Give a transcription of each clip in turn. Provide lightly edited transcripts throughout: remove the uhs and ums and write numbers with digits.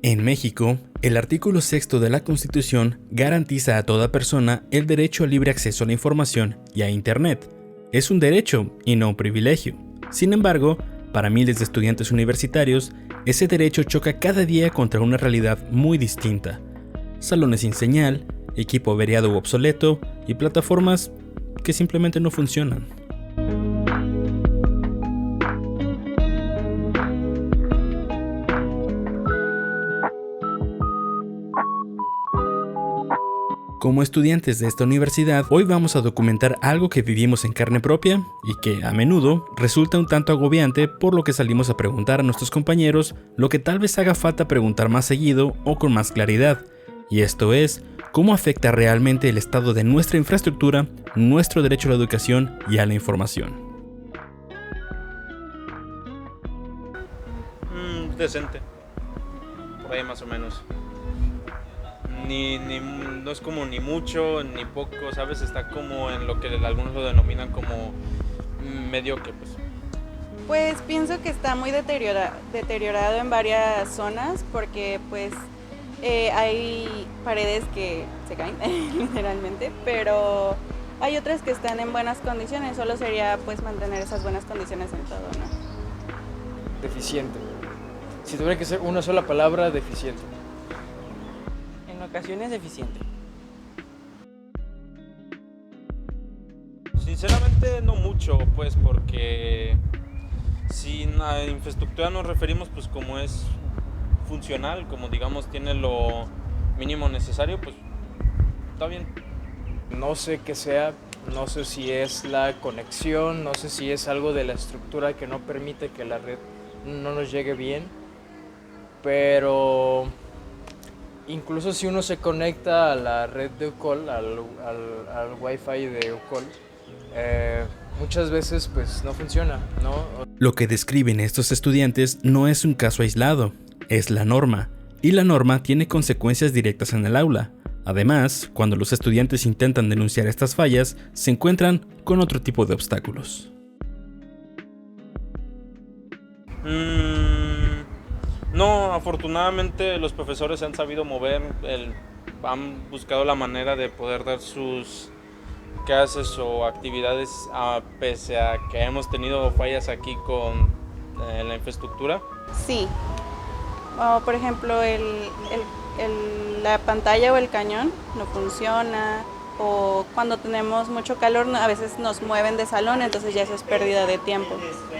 En México, el artículo 6 de la Constitución garantiza a toda persona el derecho al libre acceso a la información y a Internet. Es un derecho y no un privilegio. Sin embargo, para miles de estudiantes universitarios, ese derecho choca cada día contra una realidad muy distinta. Salones sin señal, equipo averiado u obsoleto y plataformas que simplemente no funcionan. Como estudiantes de esta universidad, hoy vamos a documentar algo que vivimos en carne propia y que, a menudo, resulta un tanto agobiante, por lo que salimos a preguntar a nuestros compañeros lo que tal vez haga falta preguntar más seguido o con más claridad. Y esto es, ¿cómo afecta realmente el estado de nuestra infraestructura, nuestro derecho a la educación y a la información? Decente, por ahí más o menos. No es como ni mucho ni poco, ¿sabes? Está como en lo que algunos lo denominan como mediocre, pues. Pues pienso que está muy deteriorado en varias zonas porque pues hay paredes que se caen literalmente, pero hay otras que están en buenas condiciones, solo sería pues mantener esas buenas condiciones en todo, ¿no? Deficiente. Si tuviera que ser una sola palabra, deficiente. En ocasiones deficiente. Sinceramente no mucho, pues, porque sin la infraestructura nos referimos pues como es funcional, como digamos tiene lo mínimo necesario, pues está bien. No sé qué sea, no sé si es la conexión, no sé si es algo de la estructura que no permite que la red no nos llegue bien, pero incluso si uno se conecta a la red de UCOL, al Wi-Fi de UCOL, muchas veces pues no funciona, ¿no? Lo que describen estos estudiantes no es un caso aislado, es la norma, y la norma tiene consecuencias directas en el aula. Además, cuando los estudiantes intentan denunciar estas fallas, se encuentran con otro tipo de obstáculos. No, afortunadamente los profesores se han sabido mover, han buscado la manera de poder dar sus clases o actividades pese a que hemos tenido fallas aquí con la infraestructura. Sí, o por ejemplo la pantalla o el cañón no funciona, o cuando tenemos mucho calor a veces nos mueven de salón, entonces ya eso es pérdida de tiempo.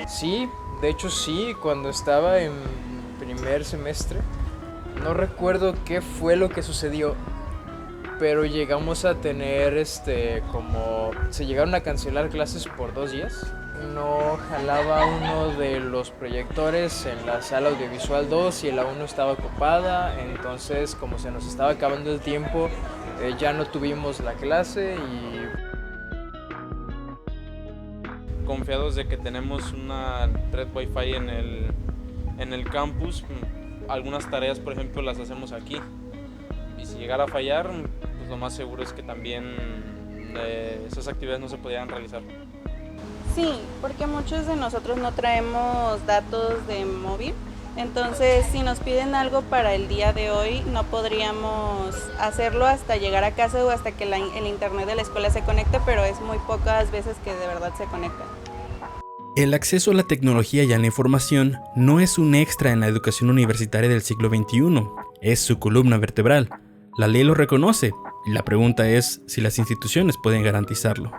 Sí, de hecho sí, cuando estaba en primer semestre, no recuerdo qué fue lo que sucedió, pero llegamos a tener como se llegaron a cancelar clases por 2 días. No jalaba uno de los proyectores en la sala audiovisual 2 y la 1 estaba ocupada, entonces como se nos estaba acabando el tiempo, ya no tuvimos la clase y Confiados de que tenemos una red Wi-Fi en el campus, algunas tareas por ejemplo las hacemos aquí, y si llegara a fallar, pues lo más seguro es que también esas actividades no se podrían realizar. Sí, porque muchos de nosotros no traemos datos de móvil, entonces si nos piden algo para el día de hoy no podríamos hacerlo hasta llegar a casa o hasta que el internet de la escuela se conecte, pero es muy pocas veces que de verdad se conecta. El acceso a la tecnología y a la información no es un extra en la educación universitaria del siglo XXI, es su columna vertebral. La ley lo reconoce, y la pregunta es si las instituciones pueden garantizarlo.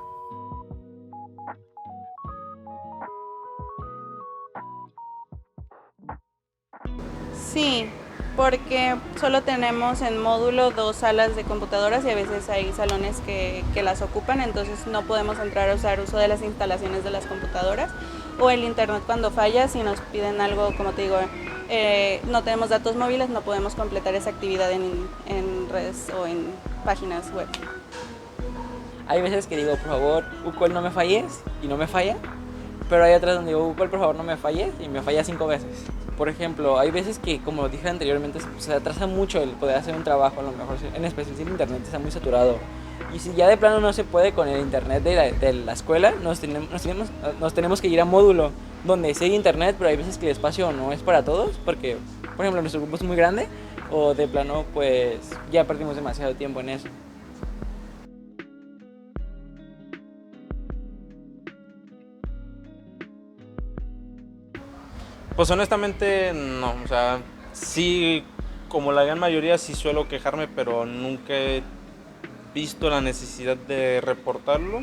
Sí, porque solo tenemos en módulo 2 salas de computadoras y a veces hay salones que las ocupan, entonces no podemos entrar a usar uso de las instalaciones de las computadoras, o el internet cuando falla, si nos piden algo, como te digo, no tenemos datos móviles, no podemos completar esa actividad en redes o en páginas web. Hay veces que digo, por favor, UCOL no me falles, y no me falla. Pero hay otras donde digo, UCOL, por favor no me falles, y me falla 5 veces. Por ejemplo, hay veces que, como dije anteriormente, se atrasa mucho el poder hacer un trabajo, a lo mejor en especial si el internet está muy saturado. Y si ya de plano no se puede con el internet de la escuela, nos tenemos que ir a módulo, donde sí hay internet, pero hay veces que el espacio no es para todos, porque, por ejemplo, nuestro grupo es muy grande, o de plano, pues, ya perdimos demasiado tiempo en eso. Pues honestamente no, o sea, sí, como la gran mayoría sí suelo quejarme, pero nunca he visto la necesidad de reportarlo.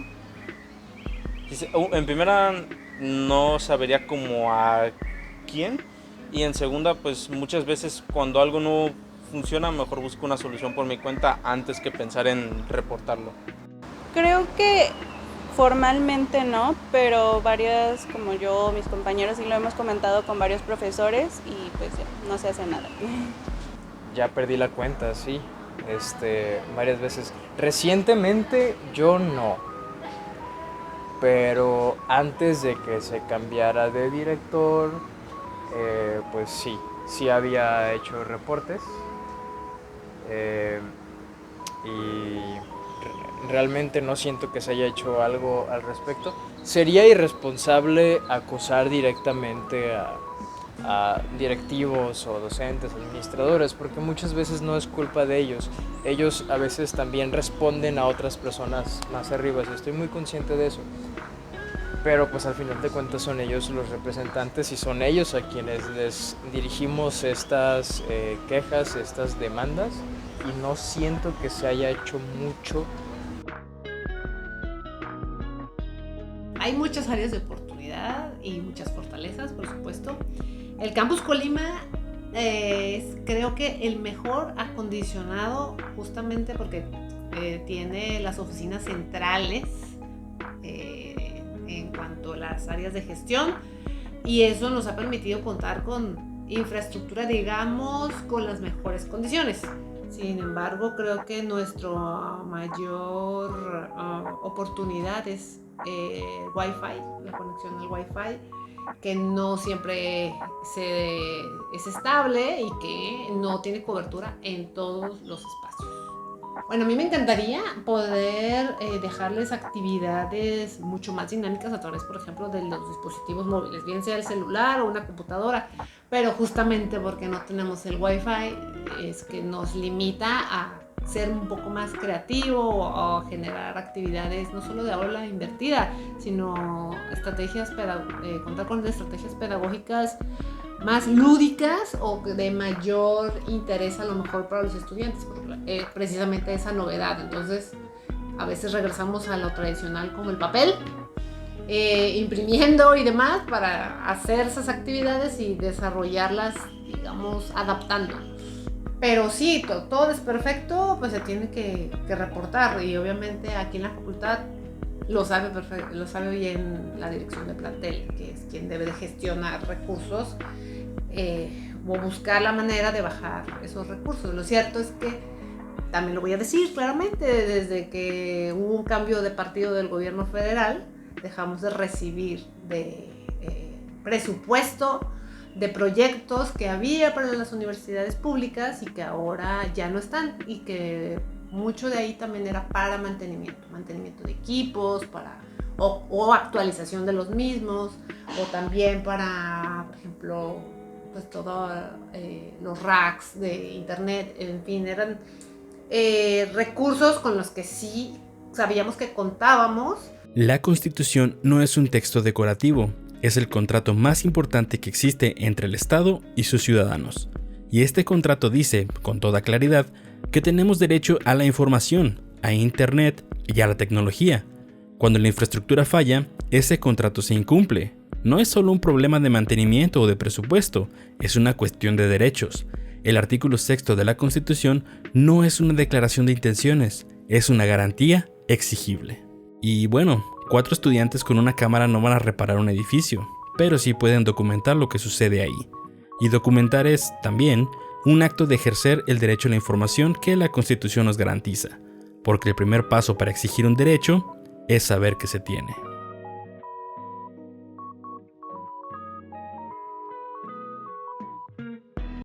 En primera no sabería como a quién, y en segunda pues muchas veces cuando algo no funciona mejor busco una solución por mi cuenta antes que pensar en reportarlo. Creo que formalmente no, pero varias como yo, mis compañeros, sí lo hemos comentado con varios profesores y pues ya, no se hace nada. Ya perdí la cuenta, sí. Varias veces. Recientemente yo no. Pero antes de que se cambiara de director, pues sí había hecho reportes. Y realmente no siento que se haya hecho algo al respecto. Sería irresponsable acusar directamente a directivos o docentes, administradores, porque muchas veces no es culpa de ellos. Ellos a veces también responden a otras personas más arriba, y estoy muy consciente de eso. Pero pues al final de cuentas son ellos los representantes y son ellos a quienes les dirigimos estas quejas, estas demandas, y no siento que se haya hecho mucho. Hay muchas áreas de oportunidad y muchas fortalezas, por supuesto. El Campus Colima es, creo que, el mejor acondicionado justamente porque tiene las oficinas centrales en cuanto a las áreas de gestión, y eso nos ha permitido contar con infraestructura, digamos, con las mejores condiciones. Sin embargo, creo que nuestra mayor oportunidad es Wi-Fi, la conexión al Wi-Fi, que no siempre es estable y que no tiene cobertura en todos los espacios. Bueno, a mí me encantaría poder dejarles actividades mucho más dinámicas a través, por ejemplo, de los dispositivos móviles, bien sea el celular o una computadora, pero justamente porque no tenemos el Wi-Fi es que nos limita a ser un poco más creativo o generar actividades no solo de aula invertida, sino contar con estrategias pedagógicas más lúdicas o de mayor interés a lo mejor para los estudiantes, porque precisamente esa novedad. Entonces a veces regresamos a lo tradicional como el papel, imprimiendo y demás para hacer esas actividades y desarrollarlas, digamos, adaptando. Pero sí, todo desperfecto pues se tiene que reportar, y obviamente aquí en la facultad lo sabe bien la dirección de plantel, que es quien debe de gestionar recursos o buscar la manera de bajar esos recursos. Lo cierto es que, también lo voy a decir claramente, desde que hubo un cambio de partido del gobierno federal, dejamos de recibir de presupuesto de proyectos que había para las universidades públicas y que ahora ya no están, y que mucho de ahí también era para mantenimiento de equipos, o actualización de los mismos, o también para, por ejemplo, pues todos los racks de internet, en fin, eran recursos con los que sí sabíamos que contábamos. La Constitución no es un texto decorativo, es el contrato más importante que existe entre el Estado y sus ciudadanos. Y este contrato dice, con toda claridad, que tenemos derecho a la información, a Internet y a la tecnología. Cuando la infraestructura falla, ese contrato se incumple. No es solo un problema de mantenimiento o de presupuesto, es una cuestión de derechos. El artículo 6 de la Constitución no es una declaración de intenciones, es una garantía exigible. Y bueno, 4 estudiantes con una cámara no van a reparar un edificio, pero sí pueden documentar lo que sucede ahí. Y documentar es, también, un acto de ejercer el derecho a la información que la Constitución nos garantiza, porque el primer paso para exigir un derecho es saber que se tiene.